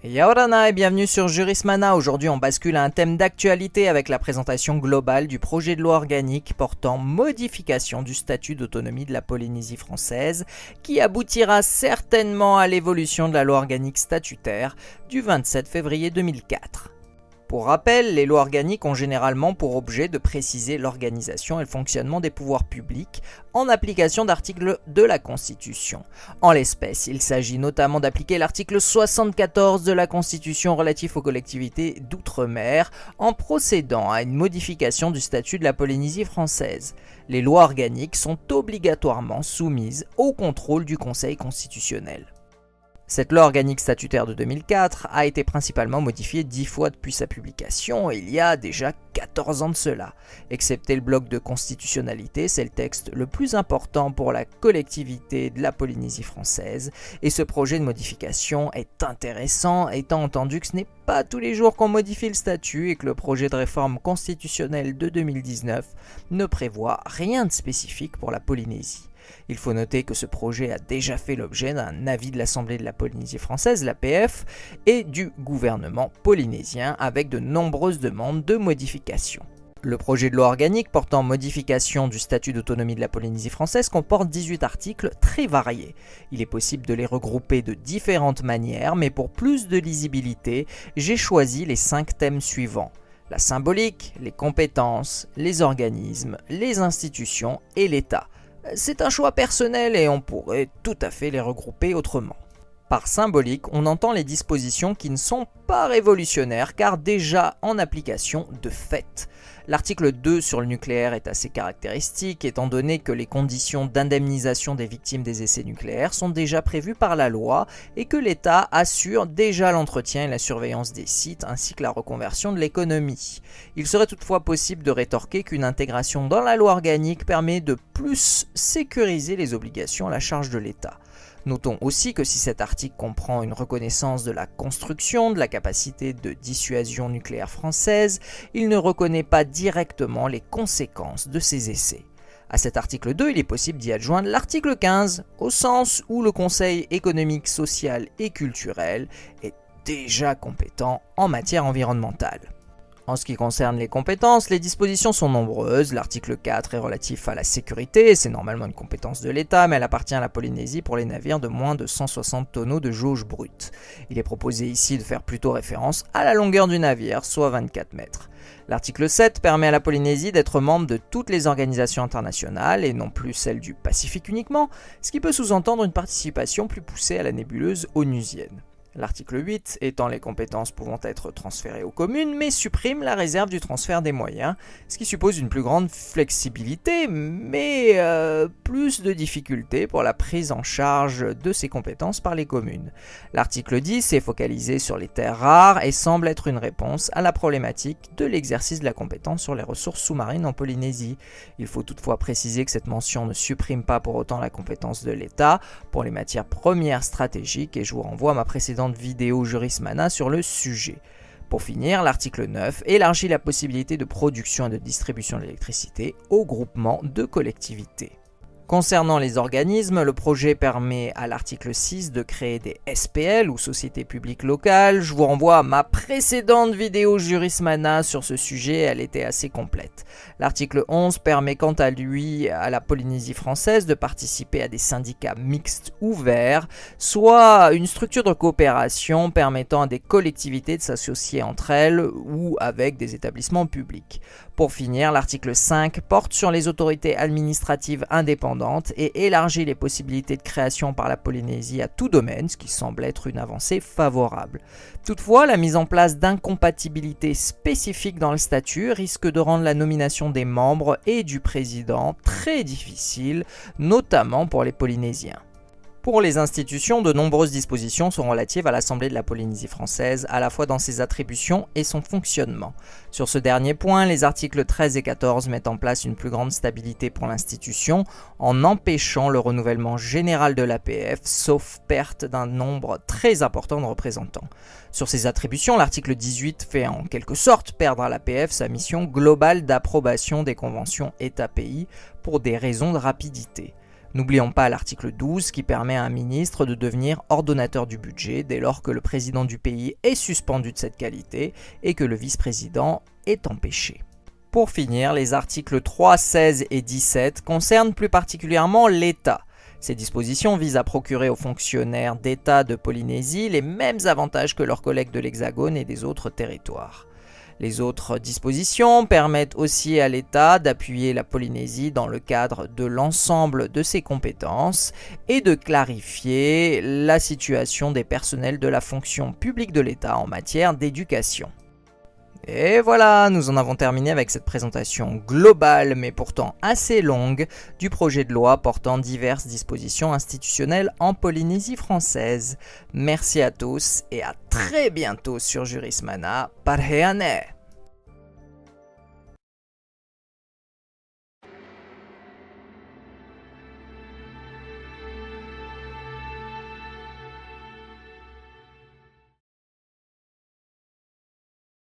Yaorana et bienvenue sur Jurismana. Aujourd'hui on bascule à un thème d'actualité avec la présentation globale du projet de loi organique portant modification du statut d'autonomie de la Polynésie française qui aboutira certainement à l'évolution de la loi organique statutaire du 27 février 2004. Pour rappel, les lois organiques ont généralement pour objet de préciser l'organisation et le fonctionnement des pouvoirs publics en application d'articles de la Constitution. En l'espèce, il s'agit notamment d'appliquer l'article 74 de la Constitution relatif aux collectivités d'outre-mer en procédant à une modification du statut de la Polynésie française. Les lois organiques sont obligatoirement soumises au contrôle du Conseil constitutionnel. Cette loi organique statutaire de 2004 a été principalement modifiée 10 fois depuis sa publication, il y a déjà 14 ans de cela. Excepté le bloc de constitutionnalité, c'est le texte le plus important pour la collectivité de la Polynésie française, et ce projet de modification est intéressant étant entendu que ce n'est pas tous les jours qu'on modifie le statut et que le projet de réforme constitutionnelle de 2019 ne prévoit rien de spécifique pour la Polynésie. Il faut noter que ce projet a déjà fait l'objet d'un avis de l'Assemblée de la Polynésie française, l'APF, et du gouvernement polynésien avec de nombreuses demandes de modification. Le projet de loi organique portant modification du statut d'autonomie de la Polynésie française comporte 18 articles très variés. Il est possible de les regrouper de différentes manières, mais pour plus de lisibilité, j'ai choisi les 5 thèmes suivants: la symbolique, les compétences, les organismes, les institutions et l'État. C'est un choix personnel et on pourrait tout à fait les regrouper autrement. Par symbolique, on entend les dispositions qui ne sont pas révolutionnaires car déjà en application de fait. L'article 2 sur le nucléaire est assez caractéristique étant donné que les conditions d'indemnisation des victimes des essais nucléaires sont déjà prévues par la loi et que l'État assure déjà l'entretien et la surveillance des sites ainsi que la reconversion de l'économie. Il serait toutefois possible de rétorquer qu'une intégration dans la loi organique permet de plus sécuriser les obligations à la charge de l'État. Notons aussi que si cet article comprend une reconnaissance de la construction de la capacité de dissuasion nucléaire française, il ne reconnaît pas directement les conséquences de ces essais. À cet article 2, il est possible d'y adjoindre l'article 15, au sens où le Conseil économique, social et culturel est déjà compétent en matière environnementale. En ce qui concerne les compétences, les dispositions sont nombreuses. L'article 4 est relatif à la sécurité, c'est normalement une compétence de l'État, mais elle appartient à la Polynésie pour les navires de moins de 160 tonneaux de jauge brute. Il est proposé ici de faire plutôt référence à la longueur du navire, soit 24 mètres. L'article 7 permet à la Polynésie d'être membre de toutes les organisations internationales et non plus celles du Pacifique uniquement, ce qui peut sous-entendre une participation plus poussée à la nébuleuse onusienne. L'article 8 étend les compétences pouvant être transférées aux communes, mais supprime la réserve du transfert des moyens, ce qui suppose une plus grande flexibilité, mais plus de difficultés pour la prise en charge de ces compétences par les communes. L'article 10 est focalisé sur les terres rares et semble être une réponse à la problématique de l'exercice de la compétence sur les ressources sous-marines en Polynésie. Il faut toutefois préciser que cette mention ne supprime pas pour autant la compétence de l'État pour les matières premières stratégiques et je vous renvoie à ma précédente vidéo Jurismana sur le sujet. Pour finir, l'article 9 élargit la possibilité de production et de distribution d'électricité aux groupements de collectivités. Concernant les organismes, le projet permet à l'article 6 de créer des SPL ou sociétés publiques locales. Je vous renvoie à ma précédente vidéo Jurismana sur ce sujet, elle était assez complète. L'article 11 permet quant à lui à la Polynésie française de participer à des syndicats mixtes ouverts, soit une structure de coopération permettant à des collectivités de s'associer entre elles ou avec des établissements publics. Pour finir, l'article 5 porte sur les autorités administratives indépendantes et élargit les possibilités de création par la Polynésie à tout domaine, ce qui semble être une avancée favorable. Toutefois, la mise en place d'incompatibilités spécifiques dans le statut risque de rendre la nomination des membres et du président très difficile, notamment pour les Polynésiens. Pour les institutions, de nombreuses dispositions sont relatives à l'Assemblée de la Polynésie française, à la fois dans ses attributions et son fonctionnement. Sur ce dernier point, les articles 13 et 14 mettent en place une plus grande stabilité pour l'institution en empêchant le renouvellement général de l'APF, sauf perte d'un nombre très important de représentants. Sur ces attributions, l'article 18 fait en quelque sorte perdre à l'APF sa mission globale d'approbation des conventions État-pays pour des raisons de rapidité. N'oublions pas l'article 12 qui permet à un ministre de devenir ordonnateur du budget dès lors que le président du pays est suspendu de cette qualité et que le vice-président est empêché. Pour finir, les articles 3, 16 et 17 concernent plus particulièrement l'État. Ces dispositions visent à procurer aux fonctionnaires d'État de Polynésie les mêmes avantages que leurs collègues de l'Hexagone et des autres territoires. Les autres dispositions permettent aussi à l'État d'appuyer la Polynésie dans le cadre de l'ensemble de ses compétences et de clarifier la situation des personnels de la fonction publique de l'État en matière d'éducation. Et voilà, nous en avons terminé avec cette présentation globale mais pourtant assez longue du projet de loi portant diverses dispositions institutionnelles en Polynésie française. Merci à tous et à très bientôt sur Jurismana. Parheane!